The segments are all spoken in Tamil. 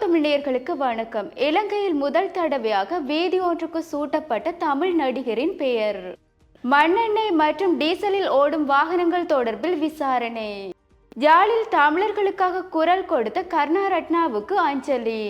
தமிழர்களுக்கு வணக்கம். இலங்கையில் முதல் தடவையாக வீதி ஒன்றுக்கு சூட்டப்பட்ட தமிழ் நடிகரின் பெயர். மண்ணெண்ணெய் மற்றும் டீசலில் ஓடும் வாகனங்கள் தொடர்பில் விசாரணை. யாழில் தமிழர்களுக்காக குரல் கொடுத்த கருணாரட்னவுக்கு அஞ்சலி.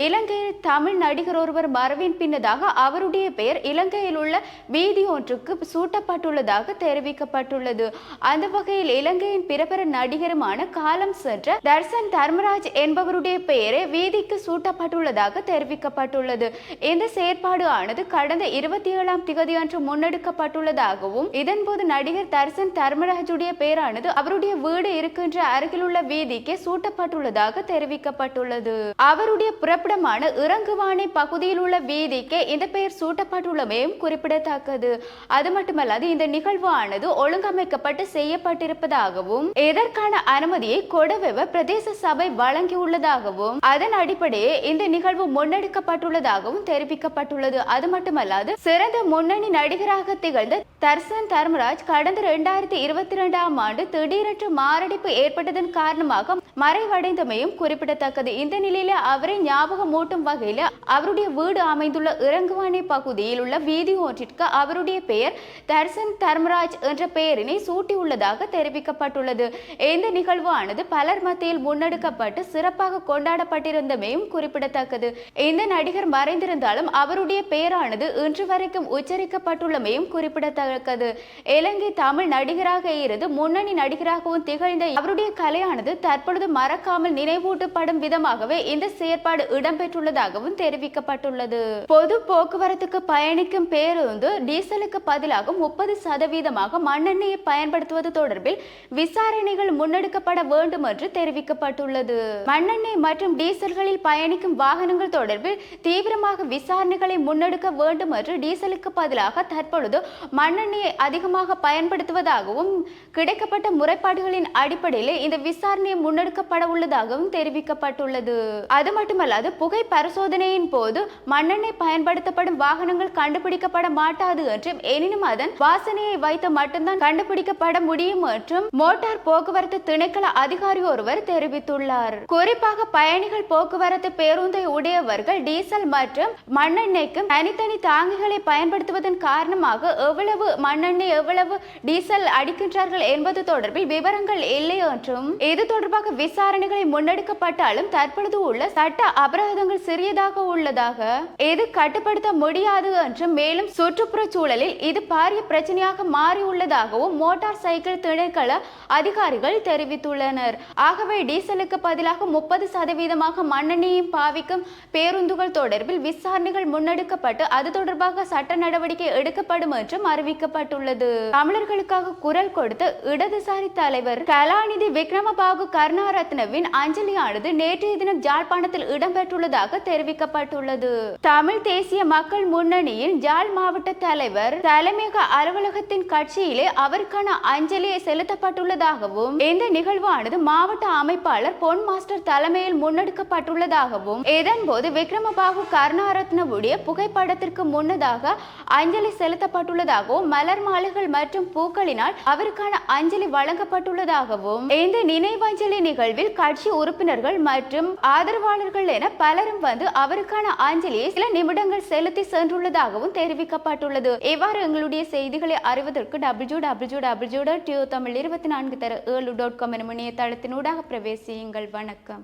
இலங்கையில் தமிழ் நடிகர் ஒருவர் மறைவின் பின்னதாக அவருடைய பெயர் இலங்கையில் உள்ள வீதி ஒன்றுக்கு சூட்டப்பட்டுள்ளதாக தெரிவிக்கப்பட்டுள்ளது. அந்த வகையில் இலங்கையின் பிரபல நடிகருமான காலம் சென்ற தர்சன் தர்மராஜ் என்பவருடைய பெயரே வீதிக்கு சூட்டப்பட்டுள்ளதாக தெரிவிக்கப்பட்டுள்ளது. இந்த செயற்பாடு ஆனது கடந்த 27ஆம் திகதி அன்று முன்னெடுக்கப்பட்டுள்ளதாகவும் இதன்போது நடிகர் தர்சன் தர்மராஜுடைய பெயரானது அவருடைய வீடு இருக்கின்ற அருகிலுள்ள வீதிக்கு சூட்டப்பட்டுள்ளதாக தெரிவிக்கப்பட்டுள்ளது. அவருடைய புறப்படமான இறங்குவானை பகுதியில் உள்ள வீதிக்கு இந்த பெயர் சூட்டப்பட்டுள்ளமையும் குறிப்பிடத்தக்கது. அது மட்டுமல்லாது இந்த நிகழ்வு ஆனது ஒழுங்கமைக்கப்பட்டு செய்யப்பட்டிருப்பதாகவும் இதற்கான அனுமதியை கொடவெவ பிரதேச சபை வழங்கியுள்ளதாகவும் அதன் அடிப்படையே இந்த நிகழ்வு முன்னெடுக்கப்பட்டுள்ளதாகவும் தெரிவிக்கப்பட்டுள்ளது. அது மட்டுமல்லாது சிறந்த முன்னணி நடிகராக திகழ்ந்த தர்சன் தர்மராஜ் கடந்த 2022ஆம் ஆண்டு திடீரென்று மாரடைப்பு ஏற்பட்டதன் காரணமாக மறைவடைந்தமையும் குறிப்பிடத்தக்கது. இந்த நிலையில அவரை ஞாபகமூட்டும் வகையில் அவருடைய வீடு அமைந்துள்ள இறங்குவானை பகுதியில் உள்ள வீதி ஒன்றிற்கு அவருடைய பெயர் தர்சன் தர்மராஜ் என்ற பெயரினை சூட்டியுள்ளதாக தெரிவிக்கப்பட்டுள்ளது. இந்த நிகழ்வு ஆனது பலர் மத்தியில் முன்னெடுக்கப்பட்டு சிறப்பாக கொண்டாடப்பட்டிருந்தமையும் குறிப்பிடத்தக்கது. இந்த நடிகர் மறைந்திருந்தாலும் அவருடைய பெயரானது இன்று வரைக்கும் உச்சரிக்கப்பட்டுள்ளமையும் குறிப்பிடத்தக்கது. இலங்கை தமிழ் நடிகராக இருந்து முன்னணி நடிகராகவும் திகழ்ந்த அவருடைய கலையானது தற்பொழுது மறக்காமல் நினைவூட்டப்படும் விதமாகவே இந்த செயற்பாடு இடம்பெற்றுள்ளதாகவும் தெரிவிக்கப்பட்டுள்ளது. பொது போக்குவரத்துக்கு பயணிக்கும் பேருந்து டீசலுக்கு பதிலாக 30% மண்ணெண்ணெயை பயன்படுத்துவது தொடர்பில் விசாரணைகள் முன்னெடுக்கப்பட வேண்டும் என்று தெரிவிக்கப்பட்டுள்ளது. மண்ணெண்ணெய் மற்றும் டீசல்களில் பயணிக்கும் வாகனங்கள் தொடர்பில் தீவிரமாக விசாரணைகளை முன்னெடுக்க வேண்டும் என்று டீசலுக்கு பதிலாக தற்பொழுது மண்ணெண்ணெயை அதிகமாக பயன்படுத்துவதாகவும் கிடைக்கப்பட்ட முறைப்பாடுகளின் அடிப்படையில் இந்த விசாரணை முன்னெடுக்கப்பட உள்ளதாகவும் தெரிவிக்கப்பட்டுள்ளது. அது மட்டுமல்லாது புகை பரிசோதனையின் போது மண்ணெண்ணெய் பயன்படுத்தப்படும் வாகனங்கள் கண்டுபிடிக்கப்பட மாட்டாது என்றும் எனினும் அதன் வாசனையை வைத்து மட்டும்தான் கண்டுபிடிக்கப்பட முடியும் என்றும் மோட்டார் போக்குவரத்து திணைக்கள அதிகாரி ஒருவர் தெரிவித்துள்ளார். குறிப்பாக பயணிகள் போக்குவரத்து பேருந்தை உடையவர்கள் டீசல் மற்றும் மண்ணெண்ணெய்க்கும் தனித்தனி தாங்கிகளை பயன்படுத்துவதன் காரணமாக எவ்வளவு மண்ணெண்ணெய் எவ்வளவு டீசல் அடிக்கின்றார்கள் என்பது தொடர்பில் விவரங்கள் இல்லை என்றும் இது தொடர்பாக விசாரணைகளை முன்னெடுக்கப்பட்டாலும் தற்பொழுது உள்ள சட்ட அபராதங்கள் சிறியதாக உள்ளதாக இது கட்டுப்படுத்த முடியாது என்றும் மேலும் சுற்றுப்புற சூழலில் இது பாரிய பிரச்சனையாக மாறியுள்ளதாகவும் மோட்டார் சைக்கிள் திணைக்கள அதிகாரிகள் தெரிவித்துள்ளனர். ஆகவே டீசலுக்கு பதிலாக 30% மண்ணெண்ணெயை பாவிக்கும் பேருந்துகள் தொடர்பில் விசாரணைகள் முன்னெடுக்கப்பட்டு அது தொடர்பாக சட்ட நடவடிக்கை எடுக்கப்படும் என்றும் அறிவிக்கப்பட்டுள்ளது. தமிழர்களுக்காக குரல் கொடுத்த இடதுசாரி தலைவர் கலாநிதி விக்ரமபாகு கருணாரத்னவின் அஞ்சலியானது நேற்றைய தினம் யாழ்ப்பாணத்தில் இடம்பெற்றுள்ளதாக தெரிவிக்கப்பட்டுள்ளது. தமிழ் தேசிய மக்கள் முன்னணியின் யாழ் மாவட்ட தலைவர் தலைமையக அலுவலகத்தின் கட்சியிலே அவருக்கான அஞ்சலியை செலுத்தப்பட்டுள்ளதாகவும் இந்த நிகழ்வானது மாவட்ட அமைப்பாளர் பொன் மாஸ்டர் தலைமையில் முன்னெடுக்கப்பட்டுள்ளதாகவும் இதன்போது விக்ரமபாகு கருணாரத்னவுடைய புகைப்படத்திற்கு முன்னதாக அஞ்சலி செலுத்தப்பட்டுள்ளதாகவும் மலர் மாலைகள் மற்றும் பூக்களினால் அவருக்கான அஞ்சலி வழங்கப்பட்டுள்ளதாகவும் இந்த நினைவஞ்சலி நிகழ்வில் கட்சி உறுப்பினர்கள் மற்றும் ஆதரவாளர்கள் என பலரும் வந்து அவருக்கான அஞ்சலியை சில நிமிடங்கள் செலுத்தி சென்றுள்ளதாகவும் தெரிவிக்கப்பட்டுள்ளது. இவ்வாறு எங்களுடைய செய்திகளை அறிவதற்கு www.tamil24.7.com எனும் இணையதளத்தினூடாக பிரவேசியுங்கள். வணக்கம்.